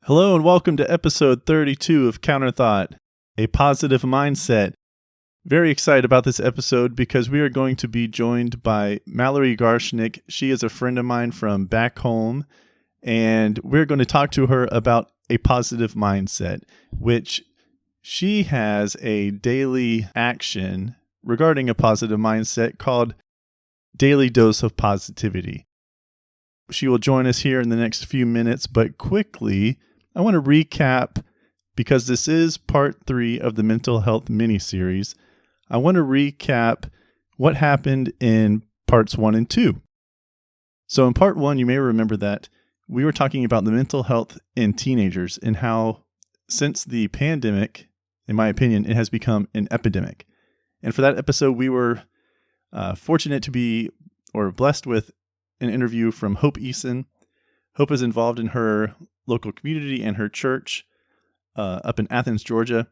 Hello and welcome to episode 32 of Counterthought, a positive mindset. Very excited about this episode because we are going to be joined by Mallory Garshnick. She is a friend of mine from back home, and we're going to talk to her about a positive mindset, which she has a daily action regarding a positive mindset called Daily Dose of Positivity. She will join us here in the next few minutes, but quickly, I want to recap, because this is part 3 of the mental health mini-series. I want to recap what happened in parts 1 and 2. So in part 1, you may remember that we were talking about the mental health in teenagers and how since the pandemic, in my opinion, it has become an epidemic. And for that episode, we were fortunate to be, or blessed with, an interview from Hope Eason. Hope is involved in her local community and her church up in Athens, Georgia.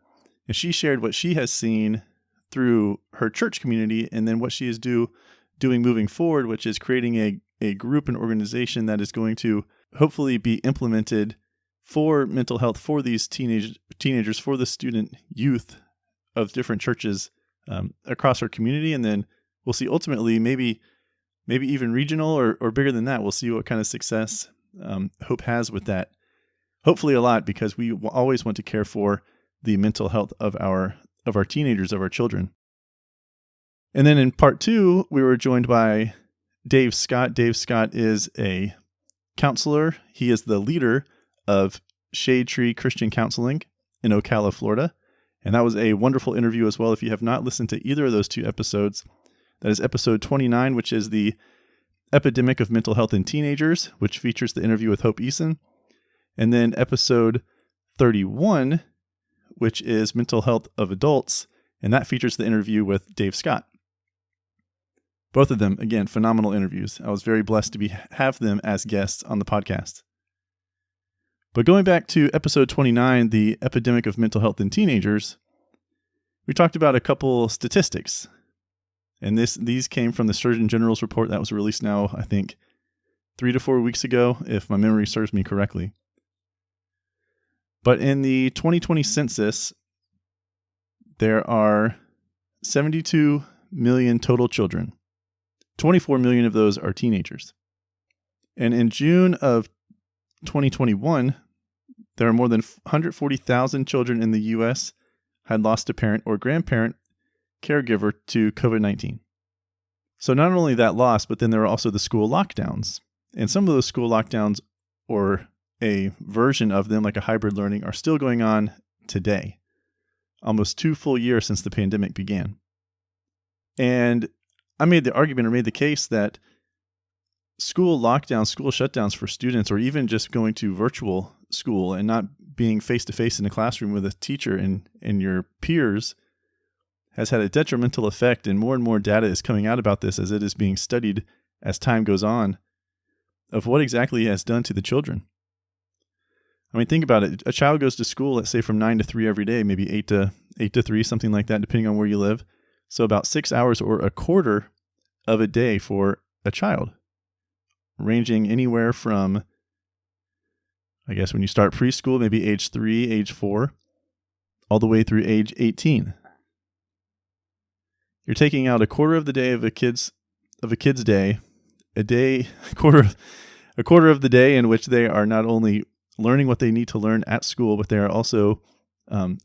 And she shared what she has seen through her church community and then what she is doing moving forward, which is creating a group and organization that is going to hopefully be implemented for mental health for these teenagers, for the student youth of different churches across our community. And then we'll see ultimately maybe even regional or bigger than that. We'll see what kind of success Hope has with that. Hopefully a lot, because we always want to care for the mental health of our teenagers, of our children. And then in part 2, we were joined by Dave Scott. Dave Scott is a counselor. He is the leader of Shade Tree Christian Counseling in Ocala, Florida. And that was a wonderful interview as well. If you have not listened to either of those 2 episodes, that is episode 29, which is the Epidemic of Mental Health in Teenagers, which features the interview with Hope Eason. And then episode 31, which is Mental Health of Adults, and that features the interview with Dave Scott. Both of them, again, phenomenal interviews. I was very blessed to have them as guests on the podcast. But going back to episode 29, the Epidemic of Mental Health in Teenagers, we talked about a couple statistics. And these came from the Surgeon General's report that was released now, I think, 3 to 4 weeks ago, if my memory serves me correctly. But in the 2020 census, there are 72 million total children. 24 million of those are teenagers. And in June of 2021, there are more than 140,000 children in the U.S. had lost a parent or grandparent caregiver to COVID-19. So not only that loss, but then there are also the school lockdowns. And some of those school lockdowns, or a version of them, like a hybrid learning, are still going on today, almost 2 full years since the pandemic began. And I made the case that school lockdowns, school shutdowns for students, or even just going to virtual school and not being face-to-face in a classroom with a teacher and your peers, has had a detrimental effect, and more data is coming out about this as it is being studied as time goes on, of what exactly it has done to the children. I mean, think about it. A child goes to school, let's say from 9 to 3 every day, maybe 8 to 3, something like that, depending on where you live. So about 6 hours or a quarter of a day for a child, ranging anywhere from, I guess when you start preschool, maybe age 3, age 4, all the way through age 18. You're taking out a quarter of the day of a kid's day, a quarter of the day in which they are not only learning what they need to learn at school, but they are also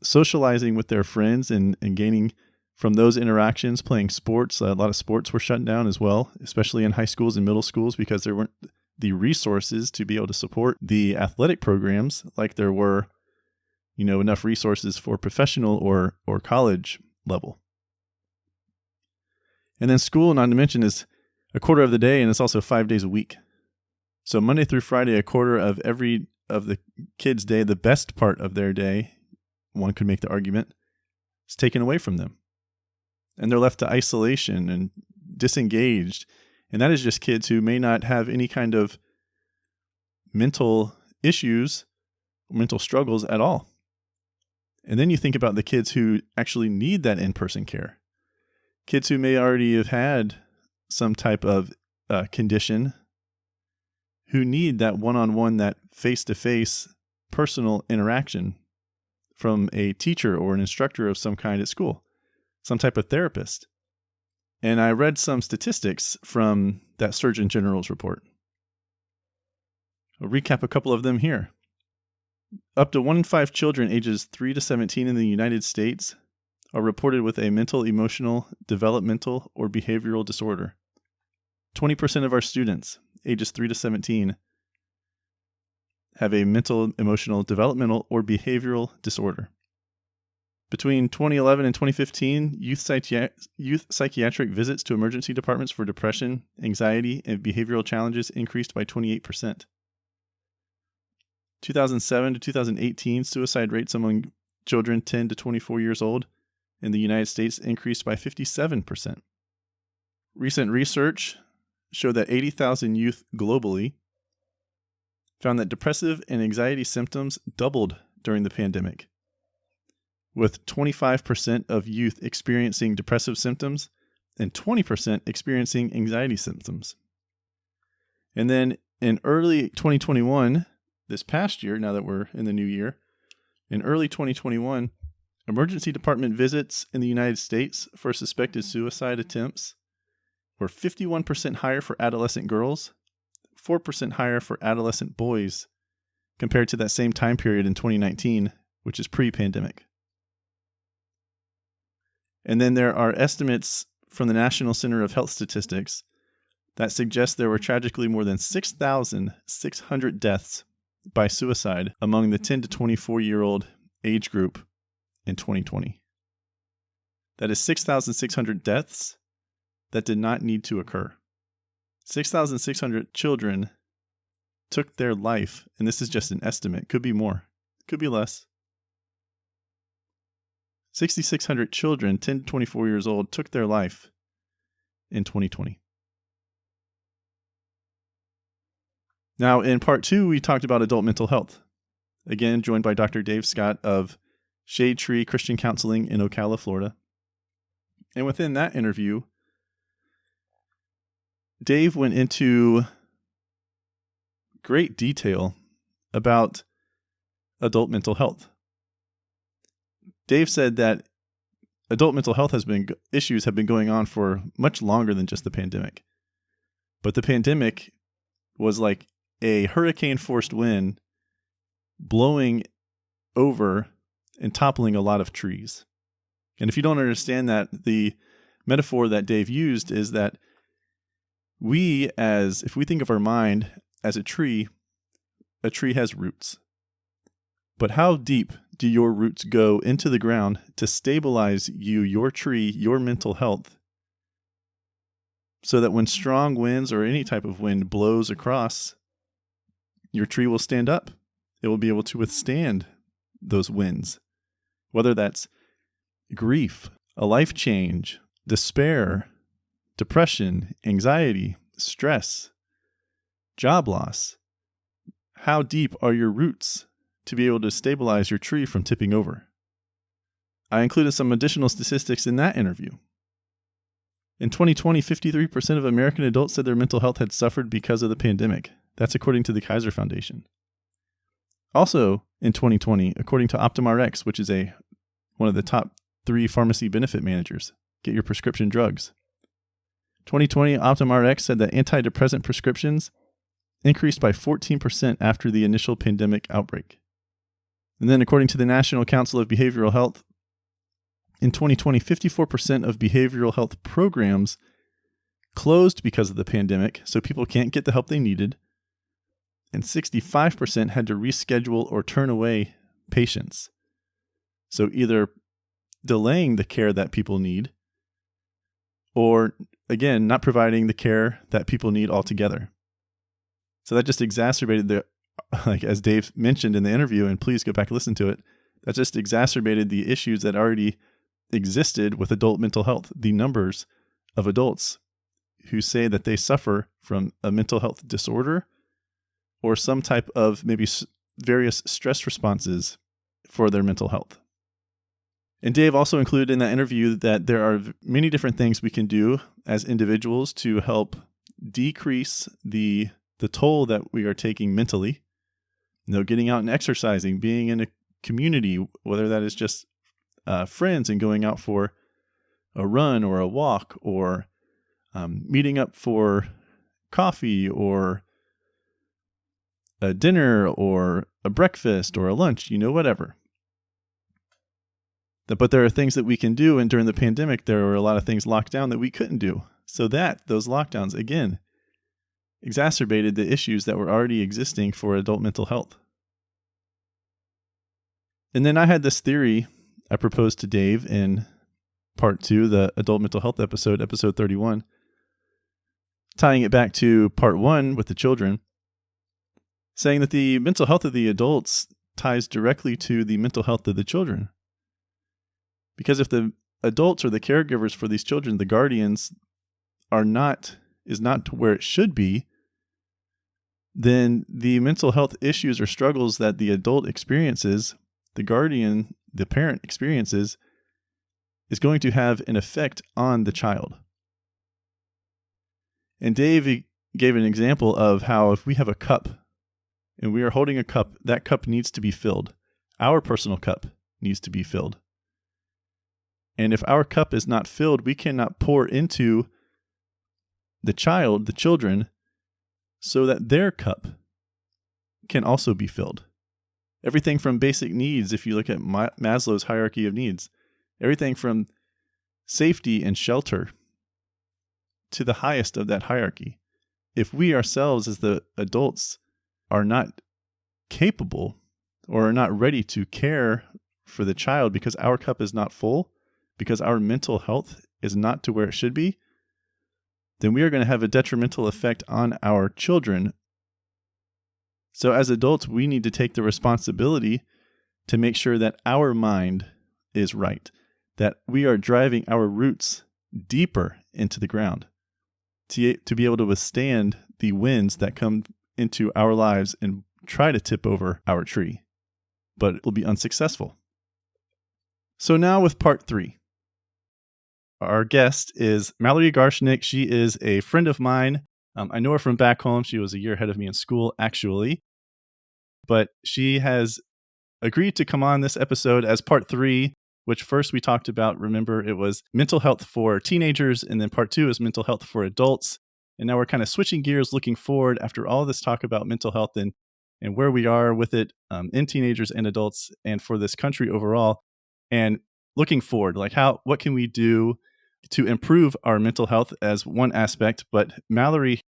socializing with their friends and gaining from those interactions, playing sports. A lot of sports were shut down as well, especially in high schools and middle schools, because there weren't the resources to be able to support the athletic programs like there were, enough resources for professional or college level. And then school, not to mention, is a quarter of the day, and it's also 5 days a week. So Monday through Friday, a quarter of the kids' day, the best part of their day, one could make the argument, is taken away from them. And they're left to isolation and disengaged. And that is just kids who may not have any kind of mental issues, mental struggles at all. And then you think about the kids who actually need that in-person care. Kids who may already have had some type of condition, who need that one-on-one, that face-to-face personal interaction from a teacher or an instructor of some kind at school, some type of therapist. And I read some statistics from that Surgeon General's report. I'll recap a couple of them here. Up to 1 in 5 children ages 3 to 17 in the United States are reported with a mental, emotional, developmental, or behavioral disorder. 20% of our students ages 3 to 17 have a mental, emotional, developmental, or behavioral disorder. Between 2011 and 2015, youth psychiatric visits to emergency departments for depression, anxiety, and behavioral challenges increased by 28%. 2007 to 2018, suicide rates among children 10 to 24 years old in the United States increased by 57%. Recent research showed that 80,000 youth globally found that depressive and anxiety symptoms doubled during the pandemic, with 25% of youth experiencing depressive symptoms and 20% experiencing anxiety symptoms. And then in early 2021, this past year, now that we're in the new year, in early 2021, emergency department visits in the United States for suspected suicide attempts were 51% higher for adolescent girls, 4% higher for adolescent boys, compared to that same time period in 2019, which is pre-pandemic. And then there are estimates from the National Center of Health Statistics that suggest there were tragically more than 6,600 deaths by suicide among the 10 to 24-year-old age group in 2020. That is 6,600 deaths that did not need to occur. 6,600 children took their life, and this is just an estimate. Could be more, could be less. 6,600 children, 10 to 24 years old, took their life in 2020. Now, in part 2, we talked about adult mental health. Again, joined by Dr. Dave Scott of Shade Tree Christian Counseling in Ocala, Florida. And within that interview, Dave went into great detail about adult mental health. Dave said that adult mental health issues have been going on for much longer than just the pandemic. But the pandemic was like a hurricane-forced wind blowing over and toppling a lot of trees. And if you don't understand that, the metaphor that Dave used is that if we think of our mind as a tree has roots. But how deep do your roots go into the ground to stabilize your tree, your mental health, so that when strong winds or any type of wind blows across, your tree will stand up. It will be able to withstand those winds, whether that's grief, a life change, despair, depression, anxiety, stress, job loss. How deep are your roots to be able to stabilize your tree from tipping over? I included some additional statistics in that interview. In 2020, 53% of American adults said their mental health had suffered because of the pandemic. That's according to the Kaiser Foundation. Also, in 2020, according to OptumRx, which is one of the top 3 pharmacy benefit managers, get your prescription drugs. 2020, OptumRx said that antidepressant prescriptions increased by 14% after the initial pandemic outbreak. And then according to the National Council of Behavioral Health, in 2020, 54% of behavioral health programs closed because of the pandemic, so people can't get the help they needed, and 65% had to reschedule or turn away patients. So either delaying the care that people need, or again, not providing the care that people need altogether. So that just exacerbated as Dave mentioned in the interview, and please go back and listen to it, that just exacerbated the issues that already existed with adult mental health. The numbers of adults who say that they suffer from a mental health disorder or some type of maybe various stress responses for their mental health. And Dave also included in that interview that there are many different things we can do as individuals to help decrease the toll that we are taking mentally getting out and exercising, being in a community, whether that is just friends and going out for a run or a walk, or meeting up for coffee or a dinner or a breakfast or a lunch, whatever. But there are things that we can do, and during the pandemic, there were a lot of things locked down that we couldn't do. So those lockdowns, again, exacerbated the issues that were already existing for adult mental health. And then I had this theory I proposed to Dave in part 2, the adult mental health episode 31, tying it back to part 1 with the children, saying that the mental health of the adults ties directly to the mental health of the children. Because if the adults are the caregivers for these children, the guardians is not to where it should be, then the mental health issues or struggles that the adult experiences, the guardian, the parent experiences, is going to have an effect on the child. And Dave gave an example of how if we have a cup and we are holding a cup, that cup needs to be filled. Our personal cup needs to be filled. And if our cup is not filled, we cannot pour into the children, so that their cup can also be filled. Everything from basic needs, if you look at Maslow's hierarchy of needs, everything from safety and shelter to the highest of that hierarchy. If we ourselves as the adults are not capable or are not ready to care for the child because our cup is not full, because our mental health is not to where it should be, then we are going to have a detrimental effect on our children. So as adults, we need to take the responsibility to make sure that our mind is right, that we are driving our roots deeper into the ground to be able to withstand the winds that come into our lives and try to tip over our tree, but it will be unsuccessful. So now with part 3. Our guest is Mallory Garshnick. She is a friend of mine. I know her from back home. She was a year ahead of me in school, actually. But she has agreed to come on this episode as part 3, which first we talked about, remember, it was mental health for teenagers, and then part 2 is mental health for adults. And now we're kind of switching gears, looking forward after all this talk about mental health and where we are with it in teenagers and adults and for this country overall. And looking forward, like what can we do to improve our mental health as one aspect. But Mallory,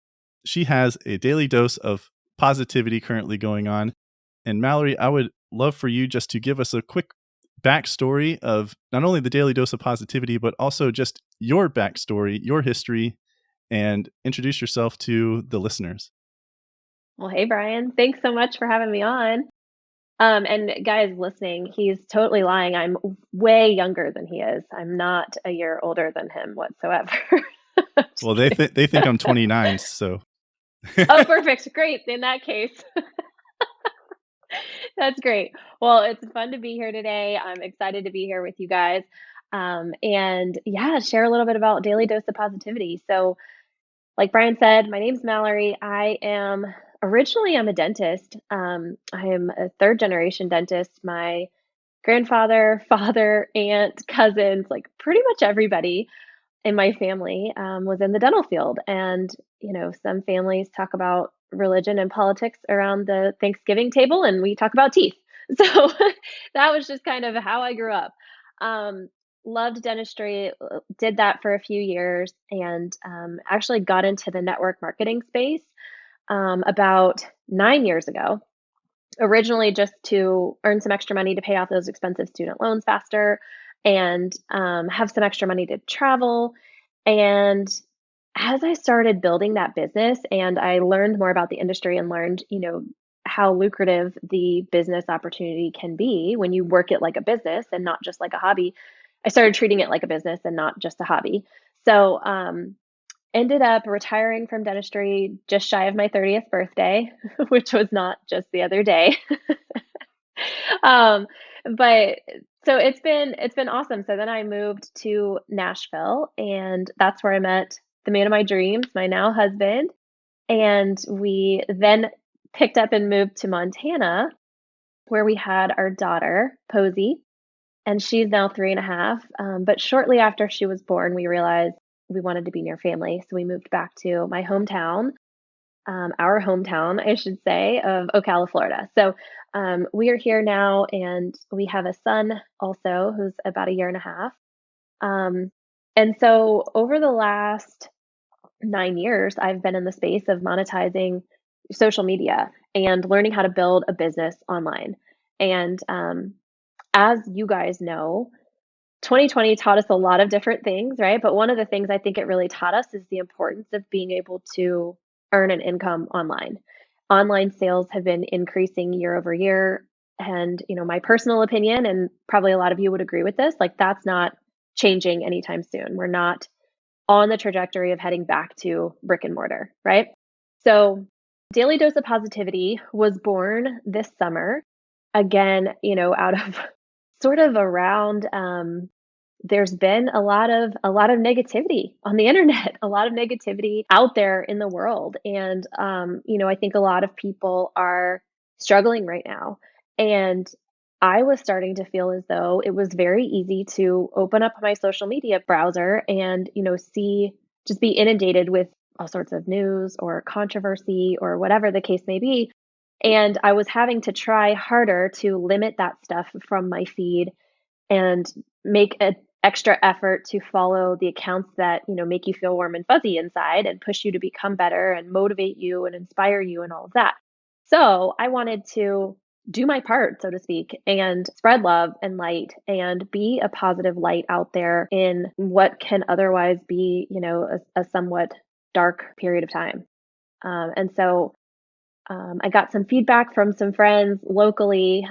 she has a daily dose of positivity currently going on. And Mallory, I would love for you just to give us a quick backstory of not only the daily dose of positivity, but also just your backstory, your history, and introduce yourself to the listeners. Well, hey, Brian. Thanks so much for having me on. And guys listening, he's totally lying. I'm way younger than he is. I'm not a year older than him whatsoever. Well, they think I'm 29, so. Oh, perfect. Great. In that case. That's great. Well, it's fun to be here today. I'm excited to be here with you guys. And yeah, share a little bit about Daily Dose of Positivity. So, like Brian said, my name's Mallory. I'm a dentist. I am a third generation dentist. My grandfather, father, aunt, cousins, like pretty much everybody in my family was in the dental field. And, some families talk about religion and politics around the Thanksgiving table, and we talk about teeth. So that was just kind of how I grew up. Um, Loved dentistry, did that for a few years, and actually got into the network marketing space about 9 years ago. Originally, just to earn some extra money to pay off those expensive student loans faster and have some extra money to travel. And as I started building that business and I learned more about the industry and learned, how lucrative the business opportunity can be when you work it like a business and not just like a hobby, I started treating it like a business and not just a hobby. So, ended up retiring from dentistry just shy of my 30th birthday, which was not just the other day. Um, but so it's been awesome. So then I moved to Nashville, and that's where I met the man of my dreams, my now husband. And we then picked up and moved to Montana, where we had our daughter, Posey, and she's now 3.5. But shortly after she was born, we realized we wanted to be near family. So we moved back to my hometown, our hometown, I should say, of Ocala, Florida. So we are here now, and we have a son also who's about a year and a half. Um, and so over the last 9 years, I've been in the space of monetizing social media and learning how to build a business online. And as you guys know, 2020 taught us a lot of different things, right? But one of the things I think it really taught us is the importance of being able to earn an income online. Online sales have been increasing year over year. And, my personal opinion, and probably a lot of you would agree with this, like that's not changing anytime soon. We're not on the trajectory of heading back to brick and mortar, right? So, Daily Dose of Positivity was born this summer. Again, out of sort of around there's been a lot of negativity on the internet, a lot of negativity out there in the world. And I think a lot of people are struggling right now. And I was starting to feel as though it was very easy to open up my social media browser and, see just be inundated with all sorts of news or controversy or whatever the case may be. And I was having to try harder to limit that stuff from my feed and make an extra effort to follow the accounts that, make you feel warm and fuzzy inside and push you to become better and motivate you and inspire you and all of that. So I wanted to do my part, so to speak, and spread love and light and be a positive light out there in what can otherwise be, a somewhat dark period of time. And so I got some feedback from some friends locally.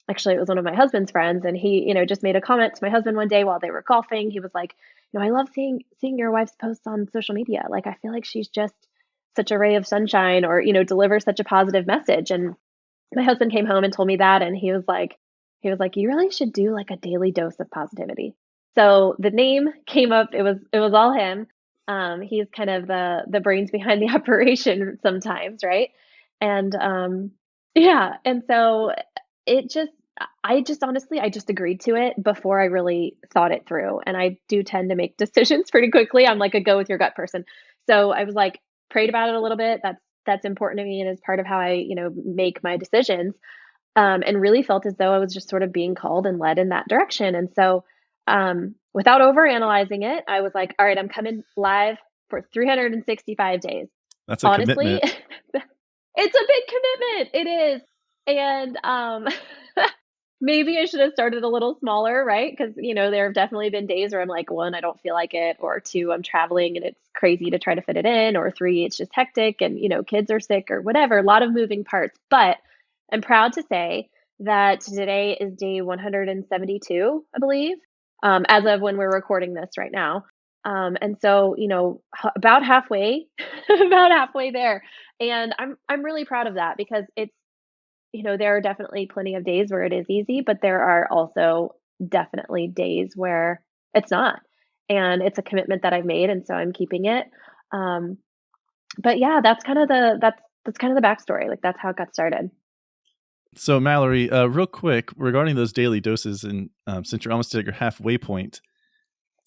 Actually, it was one of my husband's friends, and he, just made a comment to my husband one day while they were golfing. He was like, "I love seeing your wife's posts on social media. Like, I feel like she's just such a ray of sunshine, or delivers such a positive message." And my husband came home and told me that, and he was like, "You really should do like a daily dose of positivity." So the name came up. It was all him. He's kind of the brains behind the operation sometimes, right? And yeah, and so it just I just honestly I just agreed to it before I really thought it through. And I do tend to make decisions pretty quickly. I'm like a go with your gut person. So I was like prayed about it a little bit. That's important to me and is part of how I, make my decisions. And really felt as though I was just sort of being called and led in that direction. And so without over analyzing it, I was like, all right, I'm coming live for 365 days. That's a Honestly, commitment. it's a big commitment. It is. And maybe I should have started a little smaller, right? Because, there have definitely been days where I'm like, one, I don't feel like it, or two, I'm traveling and it's crazy to try to fit it in, or three, it's just hectic and, kids are sick or whatever, a lot of moving parts. But I'm proud to say that today is day 172, I believe, as of when we're recording this right now. And so, about halfway, about halfway there. And I'm really proud of that because it's, there are definitely plenty of days where it is easy, but there are also definitely days where it's not. And it's a commitment that I've made, and so I'm keeping it. Um, but yeah, that's kind of the backstory. Like that's how it got started. So, Mallory, real quick, regarding those daily doses, and since you're almost at your halfway point,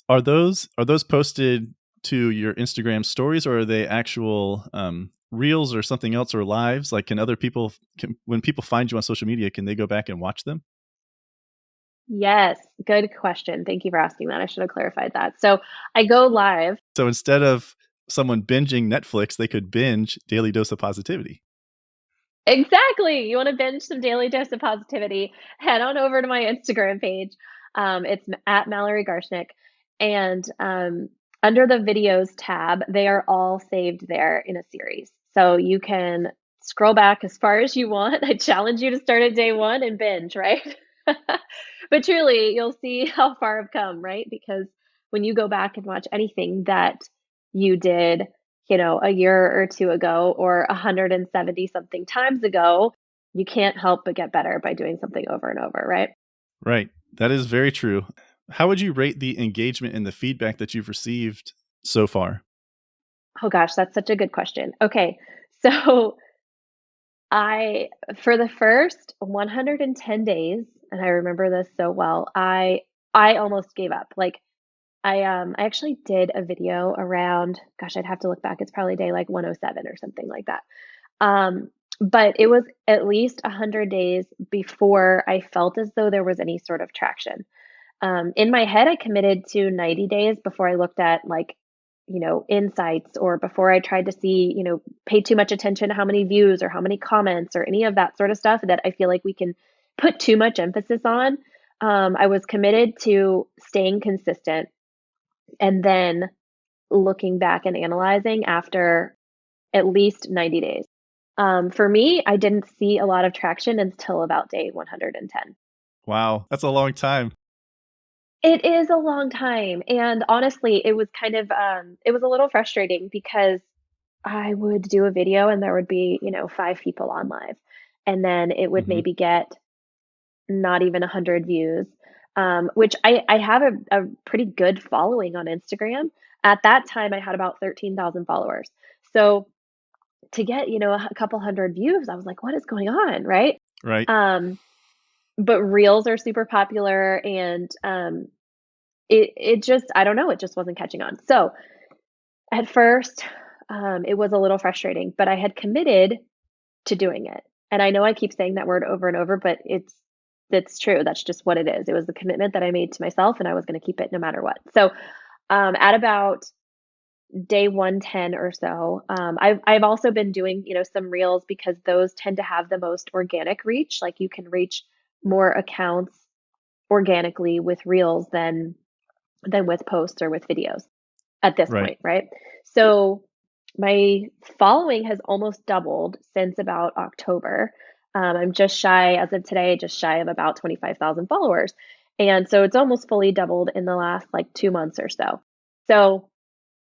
are those posted to your Instagram stories, or are they actual reels or something else, or lives? Like, when people find you on social media, can they go back and watch them? Yes, good question. Thank you for asking that. I should have clarified that. So I go live. So instead of someone binging Netflix, they could binge Daily Dose of Positivity. Exactly. You want to binge some daily dose of positivity? Head on over to my Instagram page. It's at Mallory Garshnick. And under the videos tab, they are all saved there in a series. So you can scroll back as far as you want. I challenge you to start at day one and binge, right? But truly, you'll see how far I've come, right? Because when you go back and watch anything that you did, a year or two ago or 170 something times ago, you can't help but get better by doing something over and over, right? Right. That is very true. How would you rate the engagement and the feedback that you've received so far? Oh gosh, that's such a good question. Okay. So I for the first 110 days, and I remember this so well, I almost gave up. Like I actually did a video around, gosh, I'd have to look back. It's probably day like 107 or something like that. Um, but it was at least 100 days before I felt as though there was any sort of traction. In my head, I committed to 90 days before I looked at like, insights or before I tried to see, pay too much attention to how many views or how many comments or any of that sort of stuff that I feel like we can put too much emphasis on. I was committed to staying consistent and then looking back and analyzing after at least 90 days. For me, I didn't see a lot of traction until about day 110. Wow, that's a long time. It is a long time, and honestly, it was it was a little frustrating because I would do a video and there would be, 5 people on live, and then it would Hmm. maybe get not even 100 views, which I have a pretty good following on Instagram. At that time, I had about 13,000 followers. So to get, a couple hundred views, I was like, "What is going on?" Right? Right. Um, but reels are super popular and, it just I don't know, it just wasn't catching on. So, at first, it was a little frustrating, but I had committed to doing it. And I know I keep saying that word over and over, but it's true. That's just what it is. It was the commitment that I made to myself and I was going to keep it no matter what. So, at about day 110 or so, I've also been doing, some reels because those tend to have the most organic reach. Like you can reach more accounts organically with reels than with posts or with videos at this Right. point, right? So my following has almost doubled since about October. I'm just shy, as of today, just shy of about 25,000 followers. And so it's almost fully doubled in the last like 2 months or so. So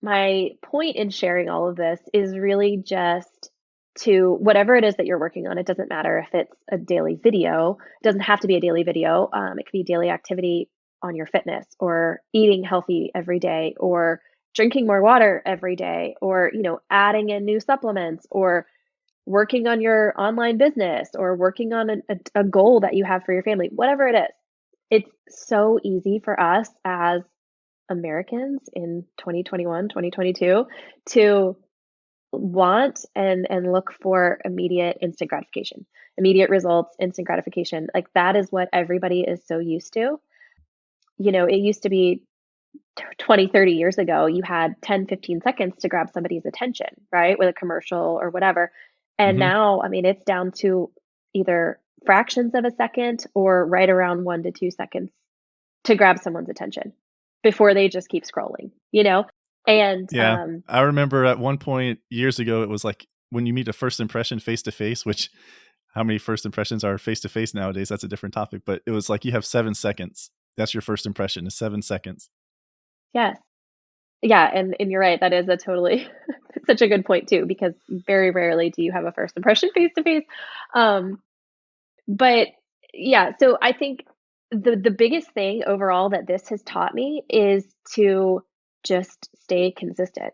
my point in sharing all of this is really just to whatever it is that you're working on. It doesn't matter if it's a daily video, it doesn't have to be a daily video. It could be daily activity on your fitness or eating healthy every day or drinking more water every day or, adding in new supplements or working on your online business or working on a goal that you have for your family, whatever it is. It's so easy for us as Americans in 2021, 2022 to want and look for immediate instant gratification, immediate results, instant gratification. Like that is what everybody is so used to. It used to be 20, 30 years ago, you had 10, 15 seconds to grab somebody's attention, right? With a commercial or whatever. And Hmm. now, I mean, it's down to either fractions of a second or right around 1 to 2 seconds to grab someone's attention before they just keep scrolling, you know? And Yeah. I remember at one point years ago, it was like when you meet a first impression face to face, which how many first impressions are face to face nowadays? That's a different topic, but it was like you have 7 seconds. That's your first impression is 7 seconds. yes. Yeah, and you're right. That is a totally such a good point too, because very rarely do you have a first impression face to face. Um, but yeah, so I think the biggest thing overall that this has taught me is to just stay consistent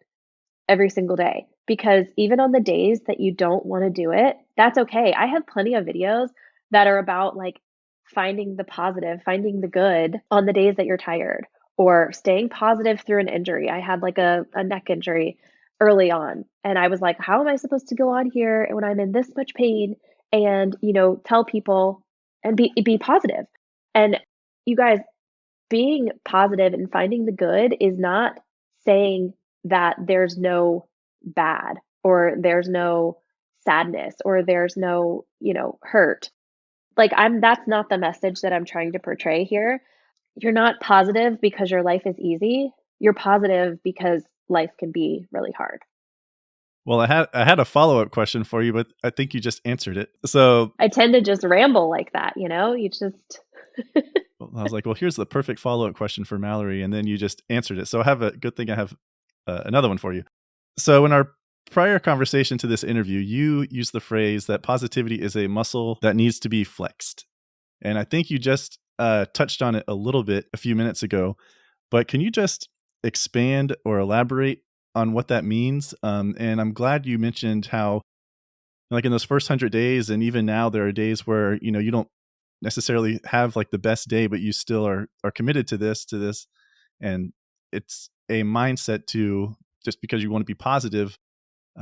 every single day because even on the days that you don't want to do it, that's okay. I have plenty of videos that are about like finding the positive, finding the good on the days that you're tired or staying positive through an injury. I had like a neck injury early on and I was like, how am I supposed to go on here when I'm in this much pain and, tell people and be positive. And you guys, being positive and finding the good is not saying that there's no bad or there's no sadness or there's no, hurt. Like that's not the message that I'm trying to portray here. You're not positive because your life is easy. You're positive because life can be really hard. Well, I had a follow-up question for you, but I think you just answered it. So I tend to just ramble like that, You just I was like, well, here's the perfect follow-up question for Mallory, and then you just answered it. So I have a good thing I have another one for you. So in our prior conversation to this interview, you used the phrase that positivity is a muscle that needs to be flexed. And I think you just touched on it a little bit a few minutes ago, but can you just expand or elaborate on what that means? And I'm glad you mentioned how like in those first 100 days, and even now, there are days where you don't necessarily have like the best day, but you still are committed to this, and it's a mindset to just because you want to be positive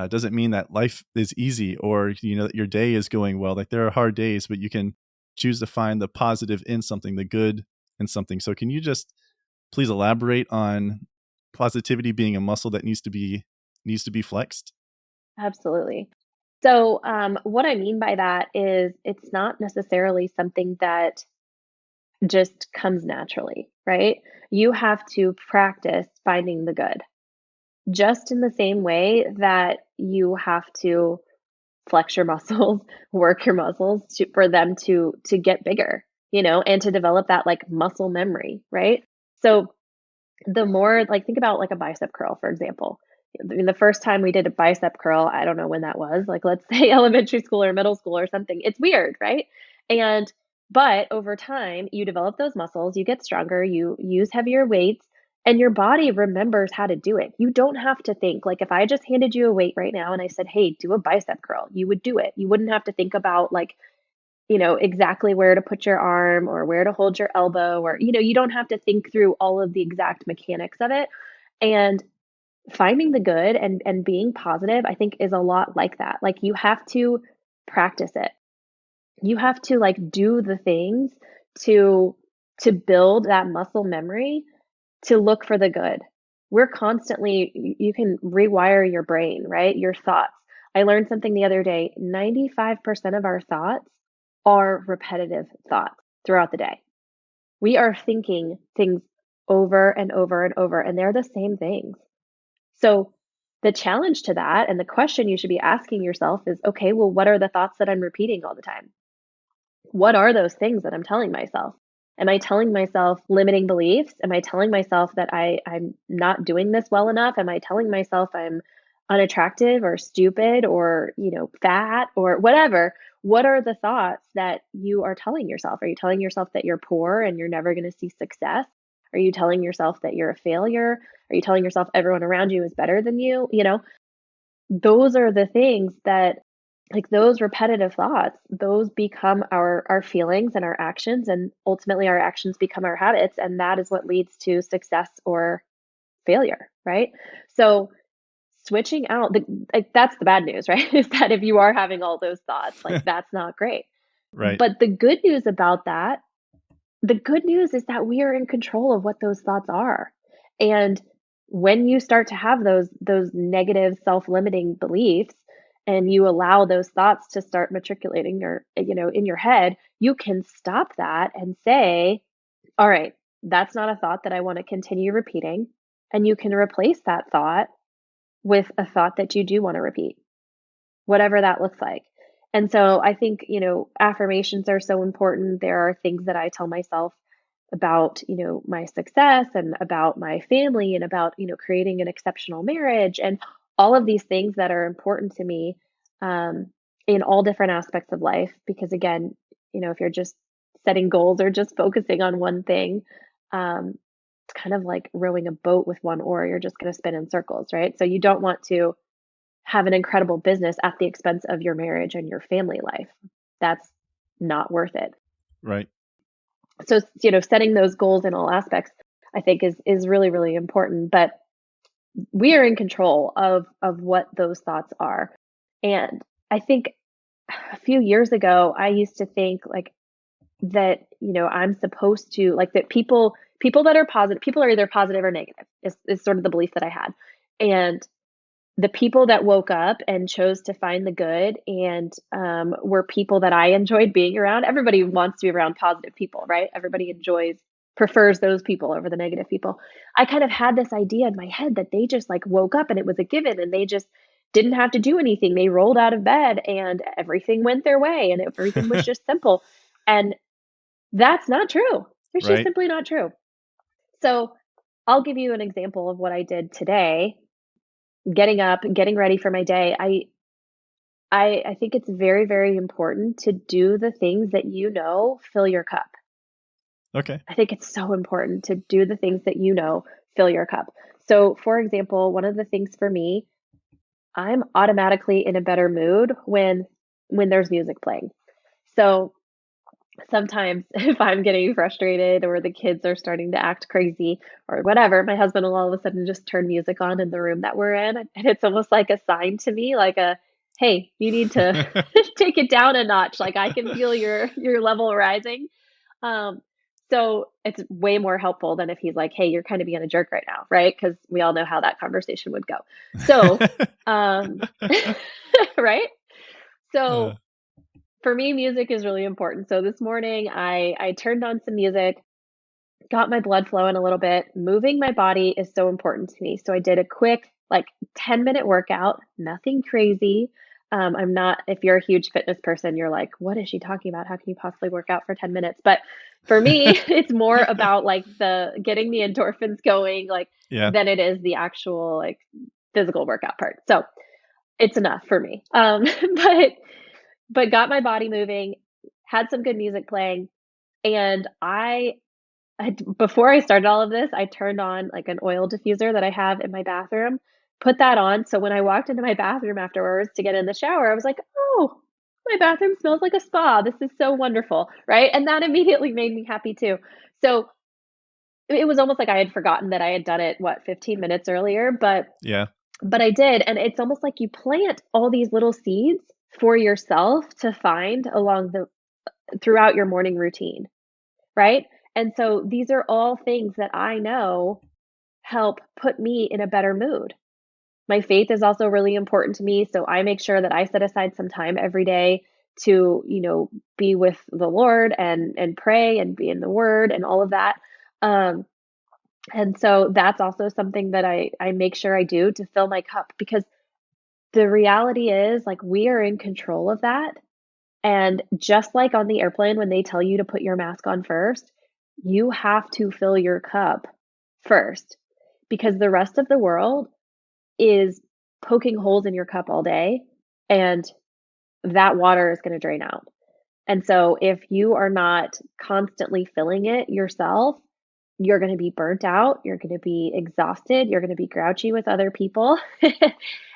doesn't mean that life is easy or that your day is going well. Like there are hard days, but you can choose to find the positive in something, the good in something. So can you just please elaborate on positivity being a muscle that needs to be flexed? Absolutely. So, what I mean by that is it's not necessarily something that just comes naturally, right? You have to practice finding the good, just in the same way that you have to flex your muscles, work your muscles for them to get bigger, and to develop that like muscle memory, right? So the more like think about like a bicep curl, for example. I mean, the first time we did a bicep curl, I don't know when that was, like let's say elementary school or middle school or something. It's weird, right? And but over time, you develop those muscles, you get stronger, you use heavier weights, and your body remembers how to do it. You don't have to think like if I just handed you a weight right now and I said, "Hey, do a bicep curl," you would do it. You wouldn't have to think about like exactly where to put your arm or where to hold your elbow or, you don't have to think through all of the exact mechanics of it. And finding the good and being positive, I think is a lot like that. Like you have to practice it. You have to like do the things to to build that muscle memory to look for the good. We're constantly you can rewire your brain, right? Your thoughts. I learned something the other day. 95% of our thoughts are repetitive thoughts throughout the day. We are thinking things over and over and over, and they're the same things. So, the challenge to that and the question you should be asking yourself is okay, well, what are the thoughts that I'm repeating all the time? What are those things that I'm telling myself? Am I telling myself limiting beliefs? Am I telling myself that I'm not doing this well enough? Am I telling myself I'm unattractive or stupid or, fat or whatever? What are the thoughts that you are telling yourself? Are you telling yourself that you're poor and you're never going to see success? Are you telling yourself that you're a failure? Are you telling yourself everyone around you is better than you? Those are the things that like those repetitive thoughts, those become our feelings and our actions, and ultimately our actions become our habits, and that is what leads to success or failure, right? So switching out like that's the bad news, right? Is that if you are having all those thoughts, like that's not great. Right. But the good news about that the good news is that we are in control of what those thoughts are. And when you start to have those negative self-limiting beliefs and you allow those thoughts to start matriculating or in your head, you can stop that and say, "All right, that's not a thought that I want to continue repeating." And you can replace that thought with a thought that you do want to repeat, whatever that looks like. And so I think, affirmations are so important. There are things that I tell myself about, my success and about my family and about, creating an exceptional marriage and all of these things that are important to me um, in all different aspects of life. Because again, if you're just setting goals or just focusing on one thing, it's kind of like rowing a boat with one oar. You're just going to spin in circles, right? So you don't want to have an incredible business at the expense of your marriage and your family life. That's not worth it. Right. So, setting those goals in all aspects, I think is really, really important. But we are in control of what those thoughts are. And I think a few years ago, I used to think like that, I'm supposed to like that people that are positive, people are either positive or negative, is sort of the belief that I had. And the people that woke up and chose to find the good and were people that I enjoyed being around. Everybody wants to be around positive people, right? Everybody prefers those people over the negative people. I kind of had this idea in my head that they just like woke up and it was a given and they just didn't have to do anything. They rolled out of bed and everything went their way and everything was just simple. And that's not true. It's just Right. simply not true. So I'll give you an example of what I did today getting up, getting ready for my day, I think it's very, very important to do the things that fill your cup. Okay. I think it's so important to do the things that fill your cup. So, for example, one of the things for me, I'm automatically in a better mood when when there's music playing. So sometimes if I'm getting frustrated or the kids are starting to act crazy or whatever, my husband will all of a sudden just turn music on in the room that we're in. And it's almost like a sign to me, like a, hey, you need to take it down a notch. Like I can feel your level rising. Um, so it's way more helpful than if he's like, hey, you're kind of being a jerk right now, right? Because we all know how that conversation would go. So, um, right? Uh, So for me, music is really important. So this morning, I turned on some music, got my blood flowing a little bit. Moving my body is so important to me. So I did a quick, like 10-minute workout, nothing crazy. I'm not, if you're a huge fitness person, you're like, what is she talking about? How can you possibly work out for 10 minutes? But for me, it's more about like the getting the endorphins going, like yeah. than it is the actual like physical workout part. So it's enough for me. But got my body moving, had some good music playing, and before I started all of this, I turned on, like, an oil diffuser that I have in my bathroom, put that on, so when I walked into my bathroom afterwards to get in the shower, I was like, "Oh, my bathroom smells like a spa. This is so wonderful," right? And that immediately made me happy too. So, it was almost like I had forgotten that I had done it, what, 15 minutes earlier, but Yeah. I did, and it's almost like you plant all these little seeds for yourself to find along the throughout your morning routine, right? And so these are all things that I know help put me in a better mood. My faith is also really important to me, so I make sure that I set aside some time every day to, be with the Lord and pray and be in the word and all of that. Um, and so that's also something that I make sure I do to fill my cup because the reality is like we are in control of that. And just like on the airplane when they tell you to put your mask on first, you have to fill your cup first because the rest of the world is poking holes in your cup all day and that water is going to drain out. And so if you are not constantly filling it yourself, you're going to be burnt out, you're going to be exhausted, you're going to be grouchy with other people,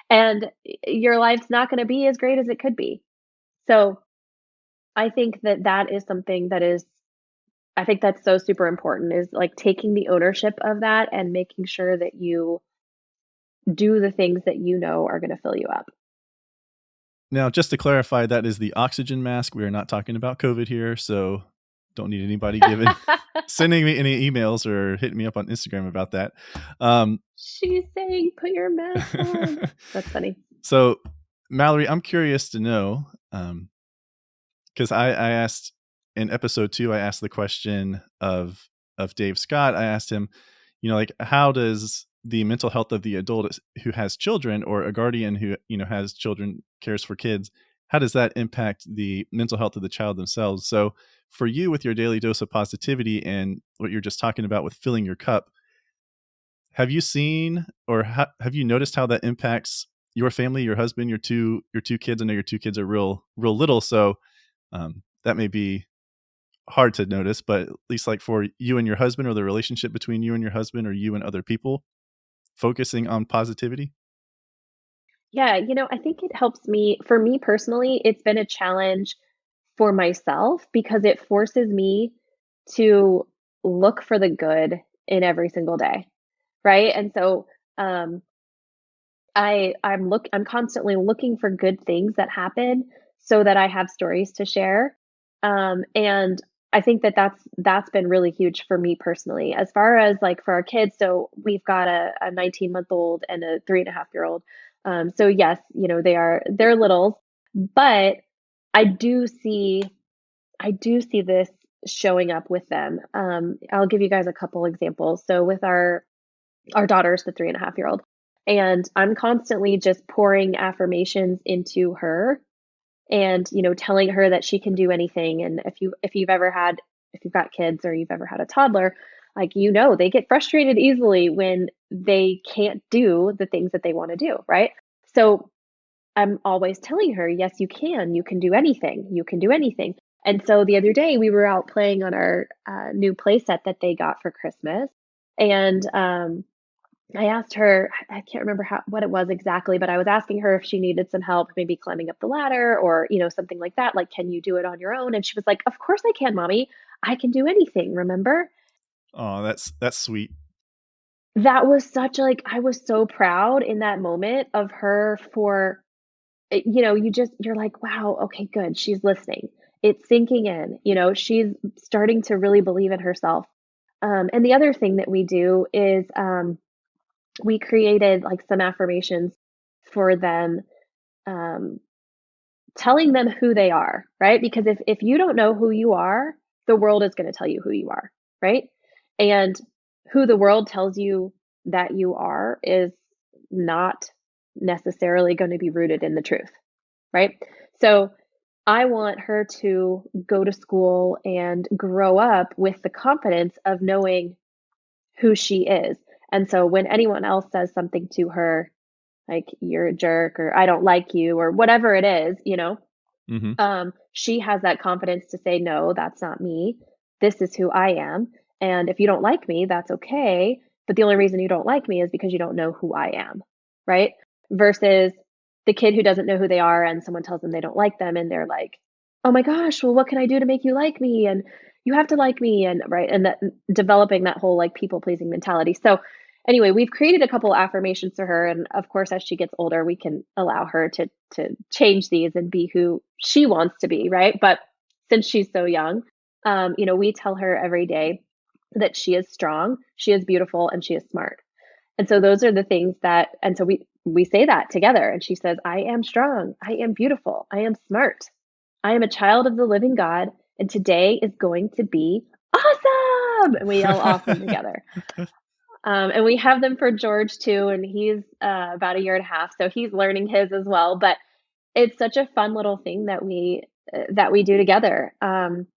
and your life's not going to be as great as it could be. So I think that that is something that is I think that's so super important is like taking the ownership of that and making sure that you do the things that you know are going to fill you up. Now, just to clarify, that is the oxygen mask. We are not talking about COVID here, so don't need anybody giving sending me any emails or hitting me up on Instagram about that. Um, She's saying, "Put your mask on." That's funny. so, Mallory, I'm curious to know because I asked in episode 2, I asked the question of Dave Scott. I asked him, like, how does the mental health of the adult who has children or a guardian who, has children, cares for kids, how does that impact the mental health of the child themselves? So for you with your daily dose of positivity and what you're just talking about with filling your cup, have you seen or have you noticed how that impacts your family, your husband, your two kids? I know your two kids are real little, so that may be hard to notice, but at least like for you and your husband or the relationship between you and your husband or you and other people, focusing on positivity? Yeah, I think it helps me for me personally, it's been a challenge for myself because it forces me to look for the good in every single day, right? And so, um, I'm constantly looking for good things that happen so that I have stories to share. And I think that that's been really huge for me personally. As far as like for our kids, so we've got a 19-month-old and a 3.5-year-old. So yes, they're littles, but I do see I do see this showing up with them. I'll give you guys a couple examples. So with our daughter's the 3.5-year-old, and I'm constantly just pouring affirmations into her and, telling her that she can do anything. And if you've got kids or you've ever had a toddler, like, they get frustrated easily when they can't do the things that they want to do, right? So I'm always telling her, yes, you can. You can do anything. You can do anything. And so the other day we were out playing on our new play set that they got for Christmas. And I asked her, I can't remember what it was exactly, but I was asking her if she needed some help, maybe climbing up the ladder or, something like that. Like, can you do it on your own? And she was like, of course I can, mommy. I can do anything. Remember? Oh, that's sweet. That was such like, I was so proud in that moment of her for, you're like, wow, okay, good. She's listening. It's sinking in, she's starting to really believe in herself. And the other thing that we do is, we created like some affirmations for them, um, telling them who they are, right? Because if you don't know who you are, the world is going to tell you who you are, right? And who the world tells you that you are is not necessarily going to be rooted in the truth, right? So I want her to go to school and grow up with the confidence of knowing who she is. And so when anyone else says something to her, like, you're a jerk, or I don't like you, or whatever it is, Hmm. she has that confidence to say, no, that's not me. This is who I am. And if you don't like me, that's okay. But the only reason you don't like me is because you don't know who I am. Right. Versus the kid who doesn't know who they are and someone tells them they don't like them and they're like, oh my gosh, well, what can I do to make you like me? And you have to like me. And right. And that developing that whole like people pleasing mentality. So, anyway, we've created a couple affirmations for her, and of course, as she gets older, we can allow her to change these and be who she wants to be, right? But since she's so young, we tell her every day that she is strong, she is beautiful, and she is smart. And so those are the things that, and so we say that together, and she says, "I am strong, I am beautiful, I am smart, I am a child of the living God, and today is going to be awesome!" And we yell awesome together. And we have them for George too, and he's about a year and a half, so he's learning his as well. But it's such a fun little thing that we do together, and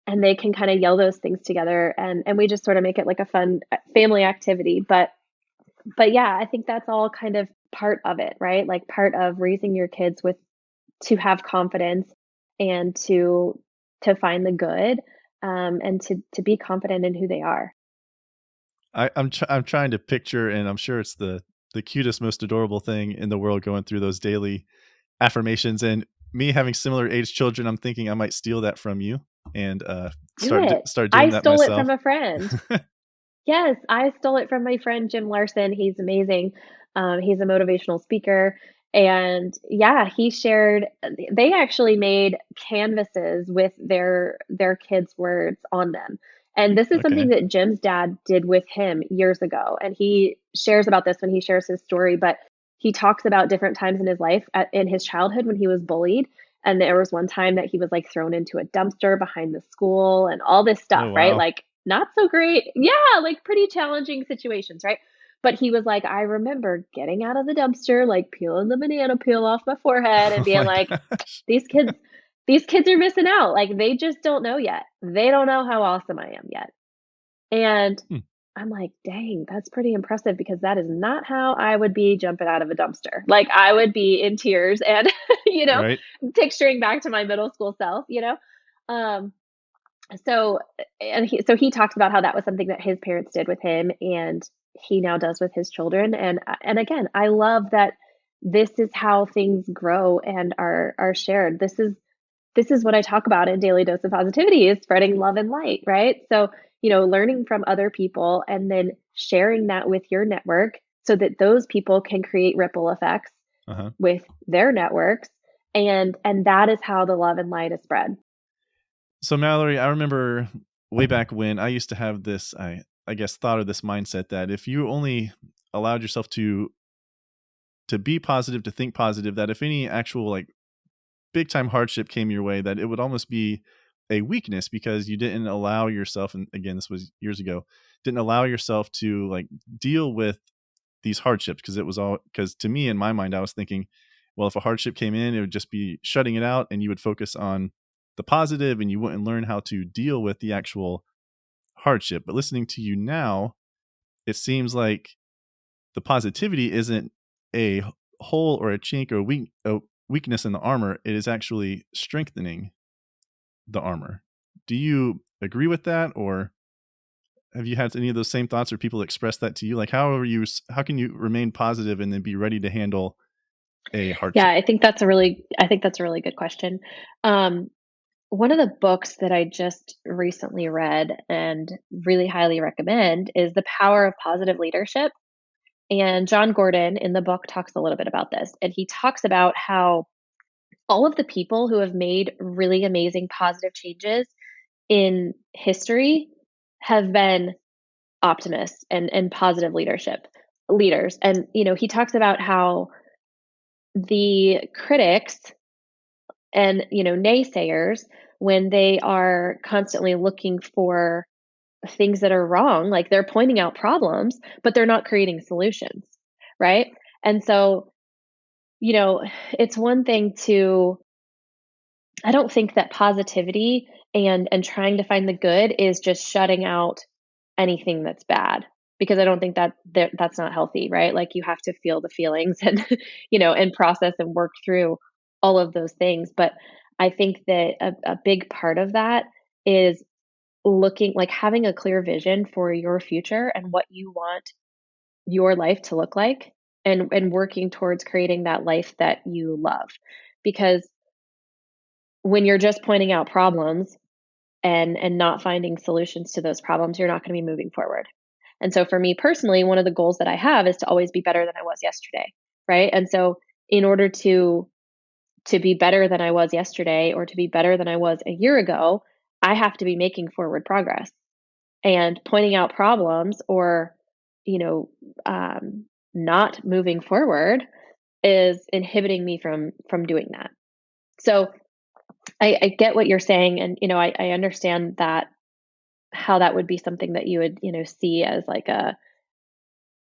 and they can kind of yell those things together, and we just sort of make it like a fun family activity. But yeah, I think that's all kind of part of it, right? Like part of raising your kids with to have confidence and to find the good, and to be confident in who they are. I'm trying to picture, and I'm sure it's the cutest, most adorable thing in the world going through those daily affirmations. And me having similar age children, I'm thinking I might steal that from you and Do it. start I doing that stole it from myself. a friend. Yes, I stole it from my friend Jim Larson. He's amazing. He's a motivational speaker. And yeah, he shared, they actually made canvases with their kids' words on them. And this is something Okay. that Jim's dad did with him years ago. And he shares about this when he shares his story, but he talks about different times in his life in his childhood when he was bullied. And there was one time that he was like thrown into a dumpster behind the school and all this stuff, Oh right? wow. Like, not so great. Yeah, like pretty challenging situations, right? But he was like, I remember getting out of the dumpster, like peeling the banana peel off my forehead and Oh being my like, gosh. these kids, these kids are missing out. Like they just don't know yet. They don't know how awesome I am yet. And Hmm, I'm like, dang, that's pretty impressive because that is not how I would be jumping out of a dumpster. Like I would be in tears and, you know, right. picturing back to my middle school self. Um, so he talked about how that was something that his parents did with him, and he now does with his children. And again, I love that this is how things grow and are shared. This is what I talk about in Daily Dose of Positivity is spreading love and light, right? So, learning from other people and then sharing that with your network so that those people can create ripple effects Uh-huh. with their networks, and that is how the love and light is spread. So Mallory, I remember way back when I used to have this, I guess, thought or this mindset that if you only allowed yourself to be positive, to think positive, that if any actual like big time hardship came your way, that it would almost be a weakness because you didn't allow yourself, and again, this was years ago, didn't allow yourself to like deal with these hardships because it was all because to me in my mind I was thinking, well, if a hardship came in, it would just be shutting it out, and you would focus on the positive, and you wouldn't learn how to deal with the actual hardship. But listening to you now, it seems like the positivity isn't a hole or a chink or a weakness in the armor. It is actually strengthening the armor. Do you agree with that, or have you had any of those same thoughts, or people express that to you? Like, how can you remain positive and then be ready to handle a Yeah, hardship? I think that's a really good question. Um, One of the books that I just recently read and really highly recommend is The Power of Positive Leadership. And John Gordon in the book talks a little bit about this. And he talks about how all of the people who have made really amazing positive changes in history have been optimists and positive leadership leaders. And he talks about how the critics and naysayers, when they are constantly looking for things that are wrong, like they're pointing out problems but they're not creating solutions, right? And so you know it's one thing to I don't think that positivity and trying to find the good is just shutting out anything that's bad, because I don't think that's not healthy, right? Like you have to feel the feelings and and process and work through all of those things. But I think that a big part of that is looking like having a clear vision for your future and what you want your life to look like, and working towards creating that life that you love. Because when you're just pointing out problems and not finding solutions to those problems, you're not going to be moving forward. And so for me personally, one of the goals that I have is to always be better than I was yesterday, right? And so in order to be better than I was yesterday, or to be better than I was a year ago, I have to be making forward progress. And pointing out problems, or you know not moving forward, is inhibiting me from doing that. So I get what you're saying, and I understand that, how that would be something that you would see as like a,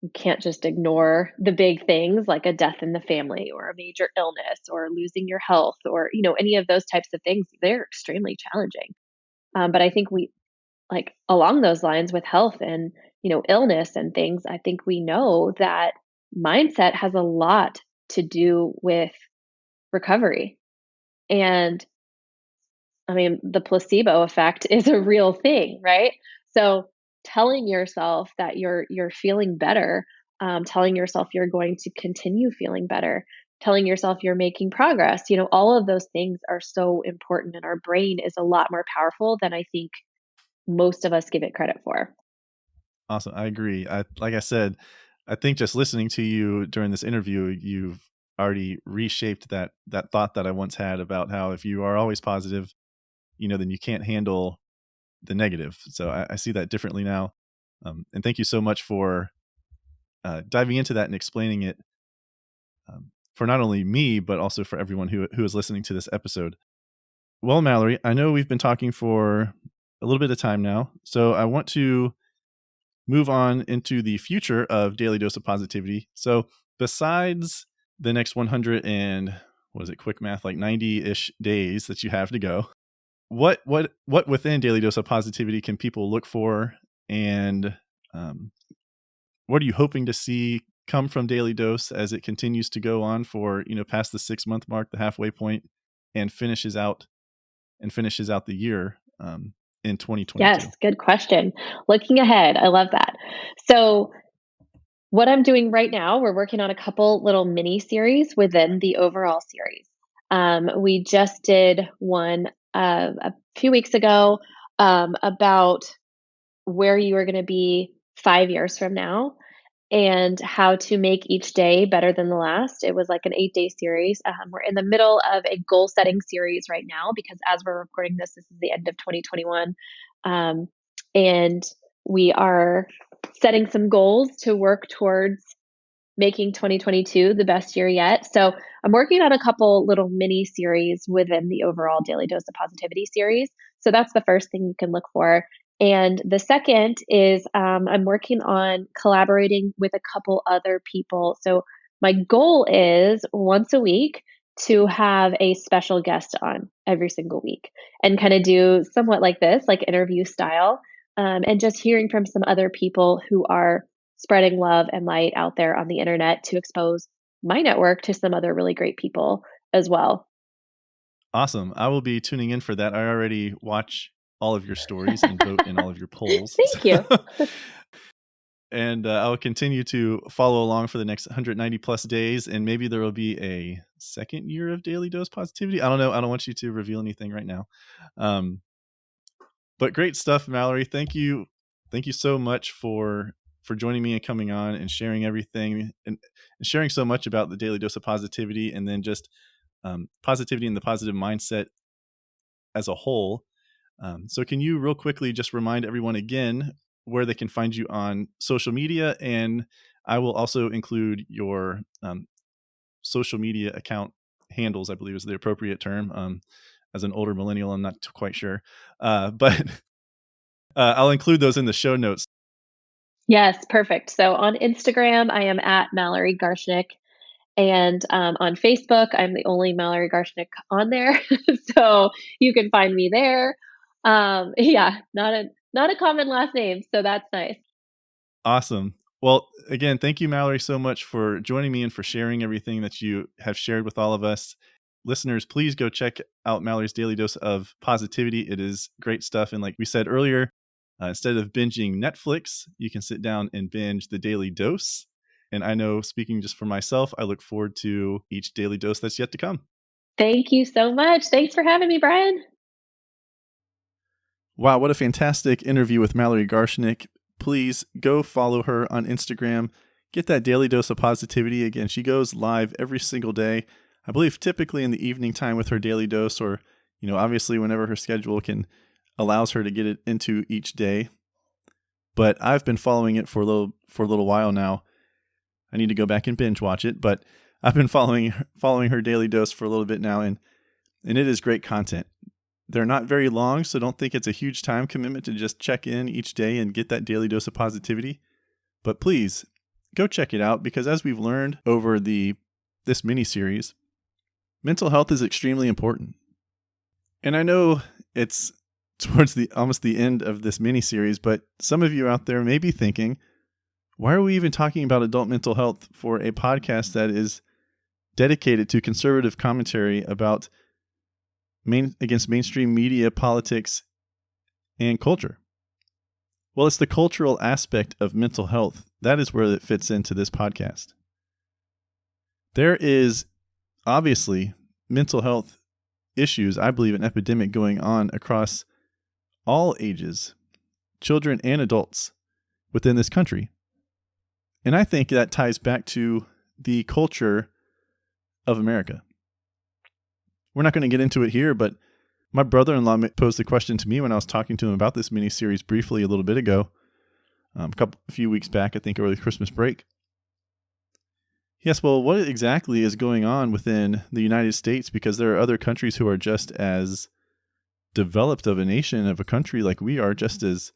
you can't just ignore the big things like a death in the family or a major illness or losing your health, or any of those types of things. They're extremely challenging. But I think we, like, along those lines with health and illness and things, I think we know that mindset has a lot to do with recovery. And I mean, the placebo effect is a real thing, right? So telling yourself that you're feeling better, telling yourself you're going to continue feeling better, telling yourself you're making progress, all of those things are so important, and our brain is a lot more powerful than I think most of us give it credit for. Awesome. I agree. Like I said, I think just listening to you during this interview, you've already reshaped that thought that I once had about how if you are always positive, then you can't handle the negative. So I see that differently now. And thank you so much for diving into that and explaining it, for not only me but also for everyone who is listening to this episode. Well, Mallory, I know we've been talking for a little bit of time now, so I want to move on into the future of Daily Dose of Positivity. So, besides the next 100 and, what is it, quick math, like 90-ish days that you have to go, what within Daily Dose of Positivity can people look for, and um, what are you hoping to see come from Daily Dose as it continues to go on for, past the 6-month mark, the halfway point, and finishes out the year, in 2022? Yes, good question. Looking ahead, I love that. So what I'm doing right now, we're working on a couple little mini series within the overall series. We just did one a few weeks ago, about where you are going to be 5 years from now, and how to make each day better than the last. It was like an 8-day series. We're in the middle of a goal setting series right now, because as we're recording this is the end of 2021. Um, and we are setting some goals to work towards making 2022 the best year yet. So I'm working on a couple little mini series within the overall Daily Dose of Positivity series. So that's the first thing you can look for. And the second is, I'm working on collaborating with a couple other people. So my goal is once a week to have a special guest on every single week, and kind of do somewhat like this, like interview style, and just hearing from some other people who are spreading love and light out there on the internet to expose my network to some other really great people as well. Awesome. I will be tuning in for that. I already watch all of your stories and vote in all of your polls. Thank you. And I'll continue to follow along for the next 190 plus days. And maybe there will be a second year of Daily Dose Positivity. I don't know. I don't want you to reveal anything right now. But great stuff, Mallory. Thank you. Thank you so much for joining me and coming on and sharing everything and sharing so much about the Daily Dose of Positivity, and then just positivity and the positive mindset as a whole. So can you real quickly just remind everyone again where they can find you on social media? And I will also include your social media account handles, I believe is the appropriate term. As an older millennial, I'm not quite sure. But I'll include those in the show notes. Yes, perfect. So on Instagram, I am at Mallory Garshnick. And on Facebook, I'm the only Mallory Garshnick on there. So you can find me there. Yeah, not a common last name. So that's nice. Awesome. Well, again, thank you, Mallory, so much for joining me and for sharing everything that you have shared with all of us. Listeners, please go check out Mallory's Daily Dose of Positivity. It is great stuff. And like we said earlier, instead of binging Netflix, you can sit down and binge the Daily Dose. And I know, speaking just for myself, I look forward to each daily dose that's yet to come. Thank you so much. Thanks for having me, Brian. Wow, what a fantastic interview with Mallory Garshnick. Please go follow her on Instagram. Get that daily dose of positivity. Again, she goes live every single day. I believe typically in the evening time with her daily dose, or, obviously whenever her schedule allows her to get it into each day. But I've been following it for a little while now. I need to go back and binge watch it, but I've been following her daily dose for a little bit now, and it is great content. They're not very long, so don't think it's a huge time commitment to just check in each day and get that daily dose of positivity. But please, go check it out, because as we've learned over this mini-series, mental health is extremely important. And I know it's towards almost the end of this mini-series, but some of you out there may be thinking, why are we even talking about adult mental health for a podcast that is dedicated to conservative commentary about against mainstream media, politics, and culture? Well, it's the cultural aspect of mental health. That is where it fits into this podcast. There is obviously mental health issues, I believe, an epidemic going on across all ages, children and adults within this country. And I think that ties back to the culture of America. We're not going to get into it here, but my brother-in-law posed the question to me when I was talking to him about this mini-series briefly a little bit ago, a few weeks back, I think over the Christmas break. Yes, well, what exactly is going on within the United States? Because there are other countries who are just as developed of a nation, of a country like we are, just as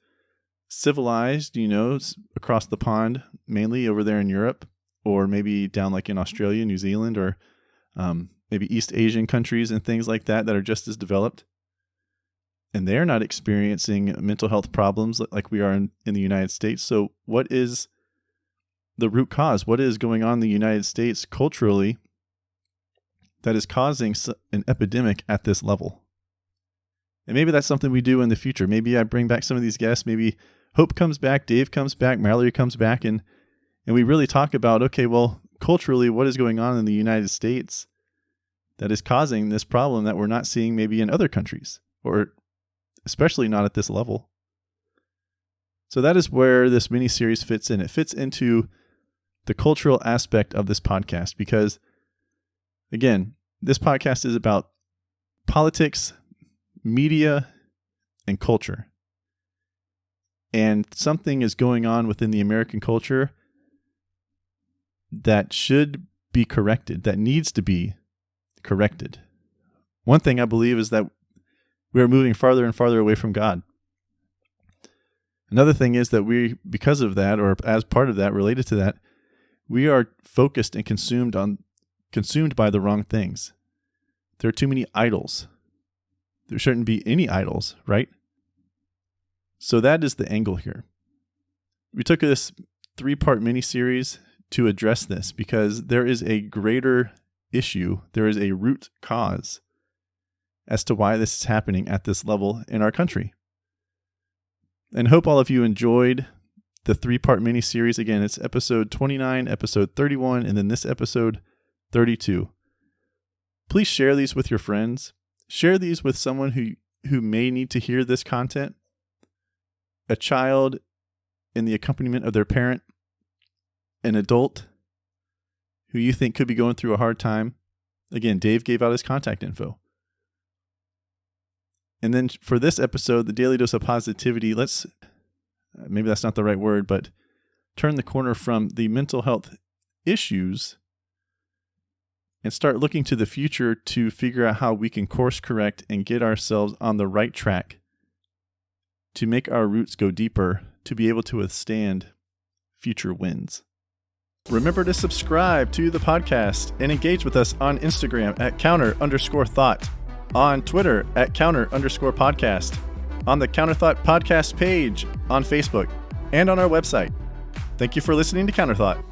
civilized, across the pond, mainly over there in Europe, or maybe down like in Australia, New Zealand, or maybe East Asian countries and things like that are just as developed. And they're not experiencing mental health problems like we are in the United States. So what is the root cause? What is going on in the United States culturally that is causing an epidemic at this level? And maybe that's something we do in the future. Maybe I bring back some of these guests. Maybe Hope comes back, Dave comes back, Mallory comes back, and we really talk about, okay, well, culturally, what is going on in the United States that is causing this problem that we're not seeing maybe in other countries, or especially not at this level. So that is where this mini-series fits in. It fits into the cultural aspect of this podcast because, again, this podcast is about politics, media, and culture. And something is going on within the American culture that should be corrected, that needs to be corrected. One thing I believe is that we are moving farther and farther away from God. Another thing is that because of that, or as part of that, related to that, we are focused and consumed by the wrong things. There are too many idols. There shouldn't be any idols, right? So that is the angle here. We took this 3-part mini-series to address this because there is a greater issue. There is a root cause as to why this is happening at this level in our country. And hope all of you enjoyed the 3-part mini-series. Again, it's episode 29, episode 31, and then this episode 32. Please share these with your friends. Share these with someone who may need to hear this content. A child in the accompaniment of their parent, an adult who you think could be going through a hard time. Again, Dave gave out his contact info. And then for this episode, the Daily Dose of Positivity, maybe that's not the right word, but turn the corner from the mental health issues and start looking to the future to figure out how we can course correct and get ourselves on the right track to make our roots go deeper, to be able to withstand future winds. Remember to subscribe to the podcast and engage with us on Instagram at @counter_thought, on Twitter at @counter_podcast, on the Counter Thought podcast page on Facebook, and on our website. Thank you for listening to Counter Thought.